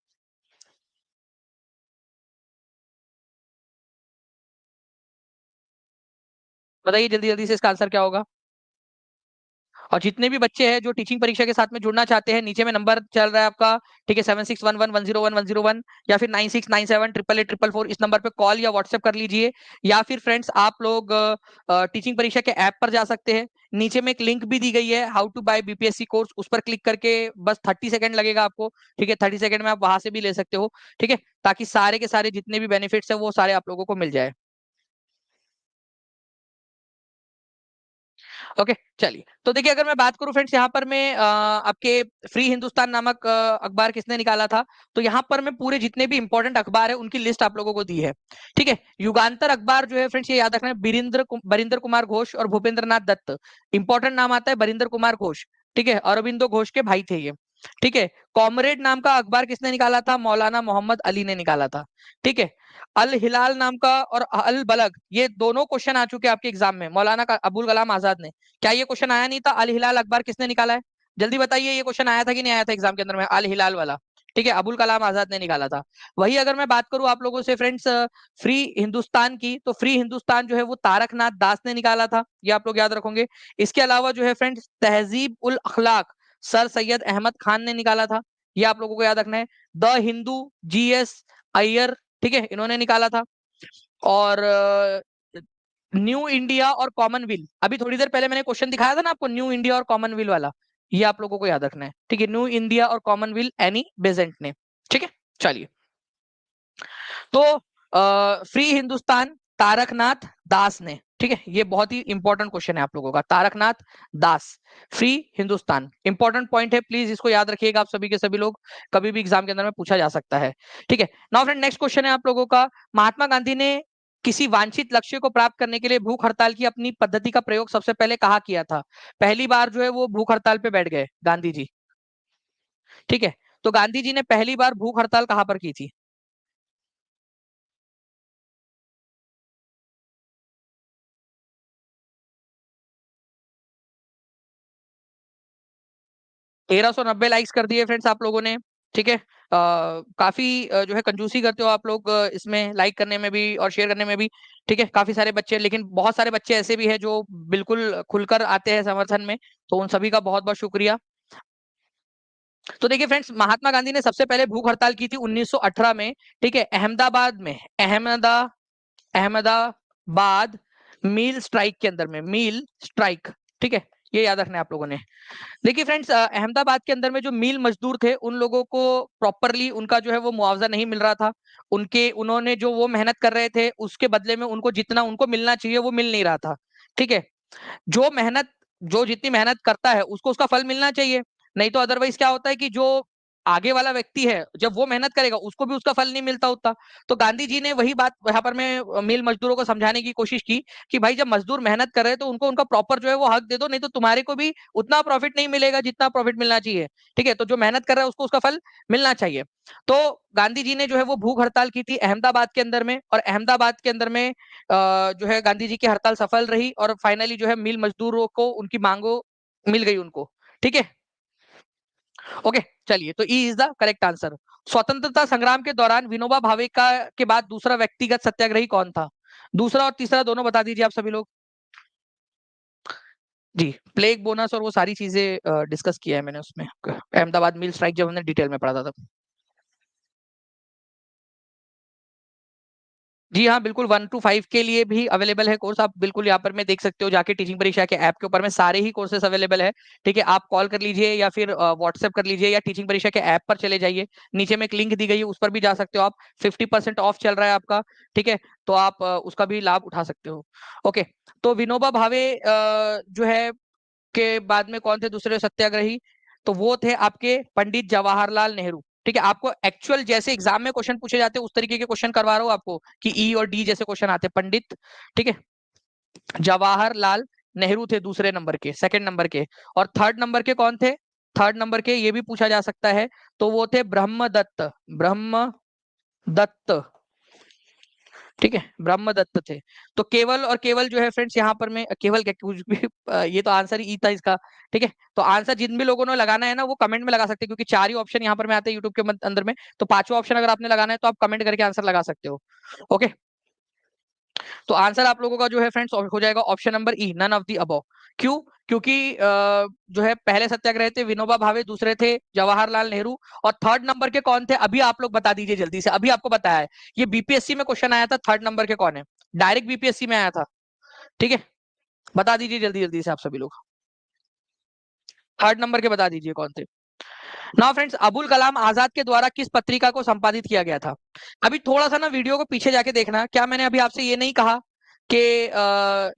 Speaker 1: बताइए जल्दी जल्दी से इसका आंसर क्या होगा। और जितने भी बच्चे हैं जो टीचिंग परीक्षा के साथ में जुड़ना चाहते हैं, नीचे में नंबर चल रहा है आपका, ठीक है, 7611101101, या फिर 9697884444, इस नंबर पे कॉल या व्हाट्सएप कर लीजिए। या फिर फ्रेंड्स आप लोग टीचिंग परीक्षा के ऐप पर जा सकते हैं, नीचे में एक लिंक भी दी गई है, how to buy BPSC course, उस पर क्लिक करके बस 30 सेकंड लगेगा आपको। ठीक है, 30 सेकंड में आप वहां से भी ले सकते हो। ठीक है, ताकि सारे के सारे जितने भी बेनिफिट्स है वो सारे आप लोगों को मिल जाए। ओके, चलिए, तो देखिए अगर मैं बात करूं फ्रेंड्स, यहाँ पर मैं आपके फ्री हिंदुस्तान नामक अखबार किसने निकाला था, तो यहाँ पर मैं पूरे जितने भी इंपॉर्टेंट अखबार है उनकी लिस्ट आप लोगों को दी है। ठीक है, युगांतर अखबार जो है फ्रेंड्स, ये याद रखना है, बरिंदर कुमार घोष और भूपेंद्र नाथ दत्त, इंपॉर्टेंट नाम आता है बरिंदर कुमार घोष। ठीक है, अरविंदो घोष के भाई थे ये। ठीक है, कॉमरेड नाम का अखबार किसने निकाला था? मौलाना मोहम्मद अली ने निकाला था। ठीक है, अल हिलाल नाम का और अल बलग, ये दोनों क्वेश्चन आ चुके हैं आपके एग्जाम में, मौलाना का अबुल कलाम आजाद ने। क्या ये क्वेश्चन आया नहीं था? अल हिलाल अखबार किसने निकाला है? जल्दी बताइए, ये क्वेश्चन आया था कि नहीं आया था एग्जाम के अंदर में, अल हिलाल वाला। ठीक है, अबुल कलाम आजाद ने निकाला था। वही अगर मैं बात करूं आप लोगों से फ्रेंड्स फ्री हिंदुस्तान की, तो फ्री हिंदुस्तान जो है वो तारकनाथ दास ने निकाला था, ये आप लोग याद रखोगे। इसके अलावा जो है फ्रेंड्स तहजीब उल अखलाक सर सैयद अहमद खान ने निकाला था, ये आप लोगों को याद रखना है। द हिंदू जीएस अय्यर, ठीक है, इन्होंने निकाला था। और न्यू इंडिया और कॉमनवेल्थ, अभी थोड़ी देर पहले मैंने क्वेश्चन दिखाया था ना आपको, न्यू इंडिया और कॉमनवेल्थ वाला, ये आप लोगों को याद रखना है। ठीक है, न्यू इंडिया और कॉमनवेल्थ एनी बेजेंट ने। ठीक है, चलिए। तो फ्री हिंदुस्तान तारकनाथ दास ने। ठीक है, ये बहुत ही इंपॉर्टेंट क्वेश्चन है आप लोगों का, तारकनाथ दास, फ्री हिंदुस्तान, इंपॉर्टेंट पॉइंट है, प्लीज इसको याद रखिएगा आप सभी के सभी लोग, कभी भी एग्जाम के अंदर में पूछा जा सकता है। ठीक है, नाउ फ्रेंड नेक्स्ट क्वेश्चन है आप लोगों का, महात्मा गांधी ने किसी वांछित लक्ष्य को प्राप्त करने के लिए भूख हड़ताल की अपनी पद्धति का प्रयोग सबसे पहले कहाँ किया था? पहली बार जो है वो भूख हड़ताल पे बैठ गए गांधी जी। ठीक है, तो गांधी जी ने पहली बार भूख हड़ताल कहाँ पर की थी? 1390 लाइक्स कर दिए फ्रेंड्स आप लोगों ने। ठीक है, काफी जो है कंजूसी करते हो आप लोग इसमें लाइक करने में भी और शेयर करने में भी। ठीक है, काफी सारे बच्चे, लेकिन बहुत सारे बच्चे ऐसे भी हैं जो बिल्कुल खुलकर आते हैं समर्थन में, तो उन सभी का बहुत बहुत शुक्रिया। तो देखिए फ्रेंड्स, महात्मा गांधी ने सबसे पहले भूख हड़ताल की थी 1918 में। ठीक है, अहमदाबाद में, अहमदाबाद मील स्ट्राइक के अंदर में, मील स्ट्राइक। ठीक है, ये याद रखना है आप लोगों ने। देखिए फ्रेंड्स, अहमदाबाद के अंदर में जो मील मजदूर थे उन लोगों को प्रॉपरली उनका जो है वो मुआवजा नहीं मिल रहा था। उनके उन्होंने जो वो मेहनत कर रहे थे उसके बदले में उनको जितना उनको मिलना चाहिए वो मिल नहीं रहा था। ठीक है, जो मेहनत, जो जितनी मेहनत करता है उसको उसका फल मिलना चाहिए, नहीं तो अदरवाइज क्या होता है कि जो आगे वाला व्यक्ति है जब वो मेहनत करेगा उसको भी उसका फल नहीं मिलता उतना। तो गांधी जी ने वही बात यहाँ पर मैं मिल मजदूरों को समझाने की कोशिश की कि भाई जब मजदूर मेहनत कर रहे हैं तो उनको उनका प्रॉपर जो है वो हक दे दो, नहीं तो तुम्हारे को भी उतना प्रॉफिट नहीं मिलेगा जितना प्रॉफिट मिलना चाहिए। ठीक है, तो जो मेहनत कर रहा है उसको उसका फल मिलना चाहिए। तो गांधी जी ने जो है वो भूख हड़ताल की थी अहमदाबाद के अंदर में, और अहमदाबाद के अंदर में जो है गांधी जी की हड़ताल सफल रही और फाइनली जो है मिल मजदूरों को उनकी मांगों मिल गई उनको। ठीक है, ओके, चलिए, तो E is the correct answer. स्वतंत्रता संग्राम के दौरान विनोबा भावे का के बाद दूसरा व्यक्तिगत सत्याग्रही कौन था? दूसरा और तीसरा दोनों बता दीजिए आप सभी लोग। जी, प्लेग बोनस और वो सारी चीजें डिस्कस किया है मैंने उसमें, अहमदाबाद मिल स्ट्राइक जब हमने डिटेल में पढ़ा था तब। जी हाँ, बिल्कुल 1 to 5 के लिए भी अवेलेबल है कोर्स, आप बिल्कुल यहाँ पर मैं देख सकते हो जाके, टीचिंग परीक्षा के ऐप के ऊपर में सारे ही कोर्सेस अवेलेबल है। ठीक है, आप कॉल कर लीजिए या फिर व्हाट्सएप कर लीजिए या टीचिंग परीक्षा के ऐप पर चले जाइए, नीचे में एक लिंक दी गई है उस पर भी जा सकते हो आप, 50% ऑफ चल रहा है आपका। ठीक है, तो आप उसका भी लाभ उठा सकते हो। ओके, तो विनोबा भावे जो है के बाद में कौन थे दूसरे सत्याग्रही? तो वो थे आपके पंडित जवाहरलाल नेहरू। ठीक है, आपको एक्चुअल जैसे एग्जाम में क्वेश्चन पूछे जाते हैं उस तरीके के क्वेश्चन करवा रहा हूँ आपको, कि ई और डी जैसे क्वेश्चन आते हैं, पंडित, ठीक है, जवाहरलाल नेहरू थे दूसरे नंबर के, सेकंड नंबर के। और थर्ड नंबर के कौन थे? थर्ड नंबर के ये भी पूछा जा सकता है, तो वो थे ब्रह्मदत्त, ब्रह्मदत्त। ठीक है, ब्रह्मदत्त थे। तो केवल और केवल जो है फ्रेंड्स यहाँ पर मैं केवल क्या कुछ भी ये तो आंसर ही था इसका। ठीक है, तो आंसर जिन भी लोगों ने लगाना है ना वो कमेंट में लगा सकते हैं, क्योंकि चार ही ऑप्शन यहाँ पर में आते हैं यूट्यूब के अंदर में, तो पांचवा ऑप्शन अगर आपने लगाना है तो आप कमेंट करके आंसर लगा सकते हो। ओके, तो आंसर आप लोगों का जो है फ्रेंड्स हो जाएगा option number E, none of the above. क्यों? क्योंकि जो है पहले सत्याग्रह थे विनोबा भावे, दूसरे थे जवाहरलाल नेहरू, और थर्ड नंबर के कौन थे अभी आप लोग बता दीजिए जल्दी से, अभी आपको बताया है, ये बीपीएससी में क्वेश्चन आया था, थर्ड नंबर के कौन है, डायरेक्ट बीपीएससी में आया था। ठीक है, बता दीजिए जल्दी जल्दी से आप सभी लोग, थर्ड नंबर के बता दीजिए कौन थे। नाउ फ्रेंड्स, अबुल कलाम आजाद के द्वारा किस पत्रिका को संपादित किया गया था? अभी थोड़ा सा ना वीडियो को पीछे जाके देखना, क्या मैंने अभी आपसे ये नहीं कहा कि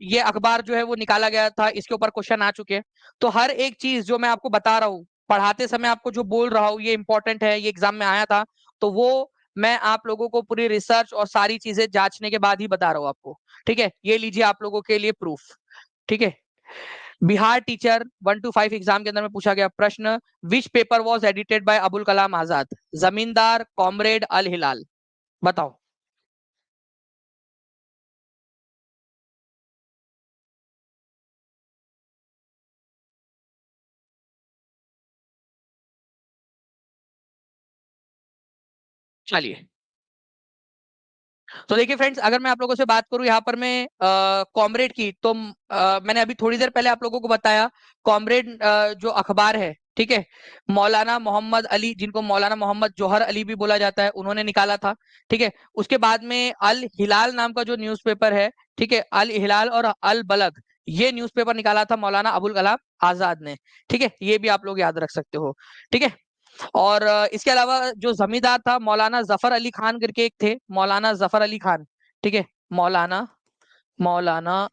Speaker 1: ये अखबार जो है वो निकाला गया था, इसके ऊपर क्वेश्चन आ चुके हैं। तो हर एक चीज जो मैं आपको बता रहा हूँ पढ़ाते समय, आपको जो बोल रहा हूँ ये इंपॉर्टेंट है, ये एग्जाम में आया था, तो वो मैं आप लोगों को पूरी रिसर्च और सारी चीजें जांचने के बाद ही बता रहा हूँ आपको। ठीक है, ये लीजिए आप लोगों के लिए प्रूफ। ठीक है, बिहार टीचर 1 to 5 एग्जाम के अंदर में पूछा गया प्रश्न, which paper was edited by Abul Kalam Azad? Zamindar, Comrade, अल हिलाल, बताओ। चलिए, तो देखिए फ्रेंड्स, अगर मैं आप लोगों से बात करूं यहाँ पर मैं कॉमरेड की, तो मैंने अभी थोड़ी देर पहले आप लोगों को बताया, कॉमरेड जो अखबार है, ठीक है, मौलाना मोहम्मद अली, जिनको मौलाना मोहम्मद जौहर अली भी बोला जाता है, उन्होंने निकाला था। ठीक है, उसके बाद में अल हिलाल नाम का जो न्यूज़पेपर है, ठीक है, अल हिलाल और अल बलग, ये न्यूज़पेपर निकाला था मौलाना अबुल कलाम आजाद ने। ठीक है, ये भी आप लोग याद रख सकते हो। ठीक है, और इसके अलावा जो जमींदार था, मौलाना जफर अली खान करके एक थे, मौलाना जफर अली खान। ठीक है, मौलाना मौलाना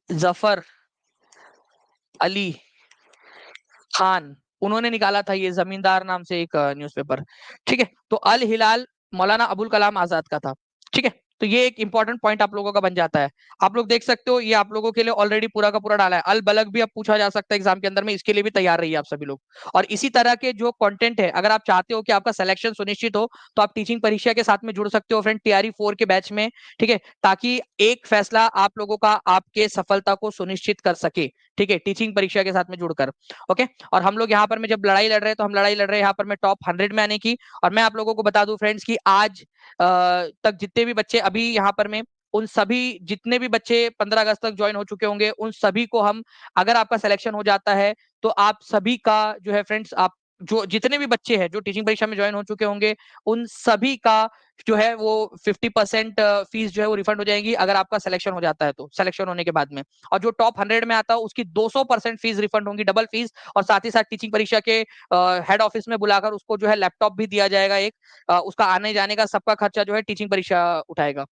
Speaker 1: जफर अली खान, उन्होंने निकाला था ये जमींदार नाम से एक न्यूज़पेपर। ठीक है, तो अल हिलाल मौलाना अबुल कलाम आजाद का था। ठीक है, तो ये एक इंपॉर्टेंट पॉइंट आप लोगों का बन जाता है। आप लोग देख सकते हो, ये आप लोगों के लिए ऑलरेडी पूरा का पूरा डाला है। अल बलग भी अब पूछा जा सकता है एग्जाम के अंदर में, इसके लिए भी तैयार रहिए आप सभी लोग। और इसी तरह के जो कंटेंट है, अगर आप चाहते हो कि आपका सिलेक्शन सुनिश्चित हो, तो आप टीचिंग परीक्षा के साथ में जुड़ सकते हो फ्रेंड, तैयारी 4 के बैच में। ठीक है, ताकि एक फैसला आप लोगों का आपके सफलता को सुनिश्चित कर सके। ठीक है, टीचिंग परीक्षा के साथ में जुड़कर। ओके, और हम लोग यहाँ पर में जब लड़ाई लड़ रहे हैं, तो हम लड़ाई लड़ रहे हैं यहाँ पर में टॉप 100 में आने की। और मैं आप लोगों को बता दूं फ्रेंड्स कि आज तक जितने भी बच्चे अभी यहाँ पर में, उन सभी जितने भी बच्चे 15 अगस्त तक ज्वाइन हो चुके होंगे, उन सभी को हम, अगर आपका सिलेक्शन हो जाता है, तो आप सभी का जो है फ्रेंड्स, आप जो जितने भी बच्चे हैं जो टीचिंग परीक्षा में ज्वाइन हो चुके होंगे, उन सभी का जो है वो 50% फीस जो है वो रिफंड हो जाएगी, अगर आपका सिलेक्शन हो जाता है तो, सिलेक्शन होने के बाद में। और जो टॉप 100 में आता है, उसकी 200% फीस रिफंड होगी, डबल फीस। और साथ ही साथ टीचिंग परीक्षा के हेड ऑफिस में बुलाकर उसको जो है लैपटॉप भी दिया जाएगा एक, उसका आने जाने का सबका खर्चा जो है टीचिंग परीक्षा उठाएगा।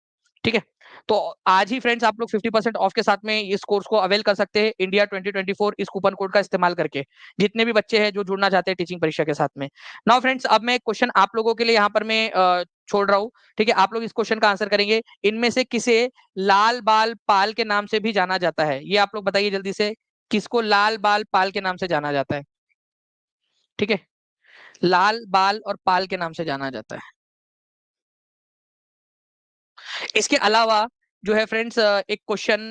Speaker 1: ठीक है, तो आज ही फ्रेंड्स आप लोग 50% ऑफ के साथ में इस कोर्स को अवेल कर सकते हैं, इंडिया 2024 इस कूपन कोड का इस्तेमाल करके, जितने भी बच्चे हैं जो जुड़ना चाहते हैं टीचिंग परीक्षा के साथ में। नाउ फ्रेंड्स, अब मैं एक क्वेश्चन आप लोगों के लिए यहाँ पर मैं छोड़ रहा हूँ। ठीक है, आप लोग इस क्वेश्चन का आंसर करेंगे, इनमें से किसे लाल बाल पाल के नाम से भी जाना जाता है? ये आप लोग बताइए जल्दी से, किसको लाल बाल पाल के नाम से जाना जाता है? ठीक है, लाल बाल और पाल के नाम से जाना जाता है। इसके अलावा जो है फ्रेंड्स, एक क्वेश्चन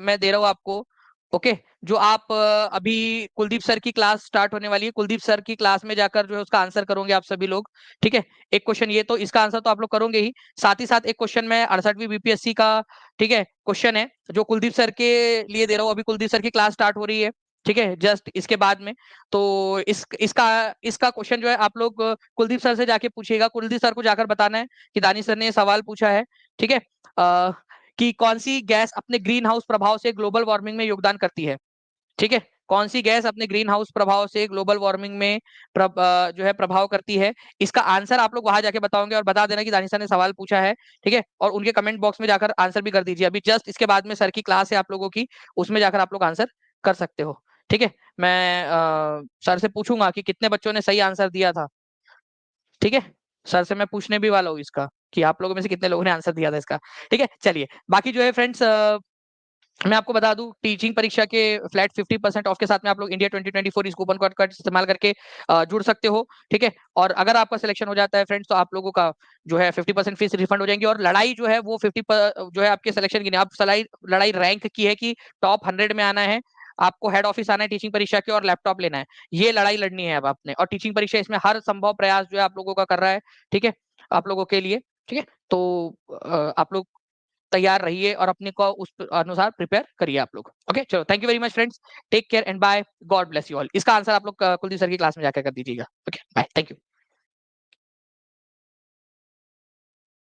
Speaker 1: मैं दे रहा हूँ आपको। ओके, जो आप अभी कुलदीप सर की क्लास स्टार्ट होने वाली है, कुलदीप सर की क्लास में जाकर जो है उसका आंसर करोगे आप सभी लोग। ठीक है, एक क्वेश्चन ये, तो इसका आंसर तो आप लोग करोगे ही, साथ ही साथ एक क्वेश्चन मैं 68वीं बीपीएससी का, ठीक है, क्वेश्चन है, जो कुलदीप सर के लिए दे रहा हूँ। अभी कुलदीप सर की क्लास स्टार्ट हो रही है, ठीक है, जस्ट इसके बाद में। तो इसका इसका क्वेश्चन जो है आप लोग कुलदीप सर से जाके पूछिएगा, कुलदीप सर को जाकर बताना है कि दानी सर ने ये सवाल पूछा है। ठीक है, कि कौन सी गैस अपने ग्रीन हाउस प्रभाव से ग्लोबल वार्मिंग में योगदान करती है? ठीक है, कौन सी गैस अपने ग्रीन हाउस प्रभाव से ग्लोबल वार्मिंग में जो है प्रभाव करती है? इसका आंसर आप लोग वहां जाके बताओगे, और बता देना कि दानिश सर ने सवाल पूछा है। ठीक है, और उनके कमेंट बॉक्स में जाकर आंसर भी कर दीजिए। अभी जस्ट इसके बाद में सर की क्लास है आप लोगों की, उसमें जाकर आप लोग आंसर कर सकते हो। ठीक है, मैं सर से पूछूंगा कि कितने बच्चों ने सही आंसर दिया था। ठीक है, सर से मैं पूछने भी वाला हूँ इसका, कि आप लोगों में से कितने लोगों ने आंसर दिया था इसका। ठीक है, चलिए, बाकी जो है फ्रेंड्स, मैं आपको बता दूं, टीचिंग परीक्षा के फ्लैट 50% ऑफ के साथ में आप लोग इंडिया 2024 इस कूपन कोड का इस्तेमाल करके जुड़ सकते हो। ठीक है, और अगर आपका सिलेक्शन हो जाता है फ्रेंड्स, तो आप लोगों का जो है 50% फीस रिफंड हो जाएंगी। और लड़ाई जो है वो 50 जो है आपके सिलेक्शन की नहीं, आप लड़ाई रैंक की है, कि टॉप 100 में आना है, आपको हेड ऑफिस आना है टीचिंग परीक्षा के, और लैपटॉप लेना है। ये लड़ाई लड़नी है अब आपने, और टीचिंग परीक्षा इसमें हर संभव प्रयास जो है आप लोगों का कर रहा है। ठीक है, आप लोगों के लिए। ठीक है, तो आप लोग तैयार रहिए और अपने को उस अनुसार प्रिपेयर करिए आप लोग। ओके, चलो, thank you very much friends, take care and bye, God bless you all. इसका आंसर आप लोग कुलदीप सर की क्लास में जाकर कर दीजिएगा। Okay, bye, thank you.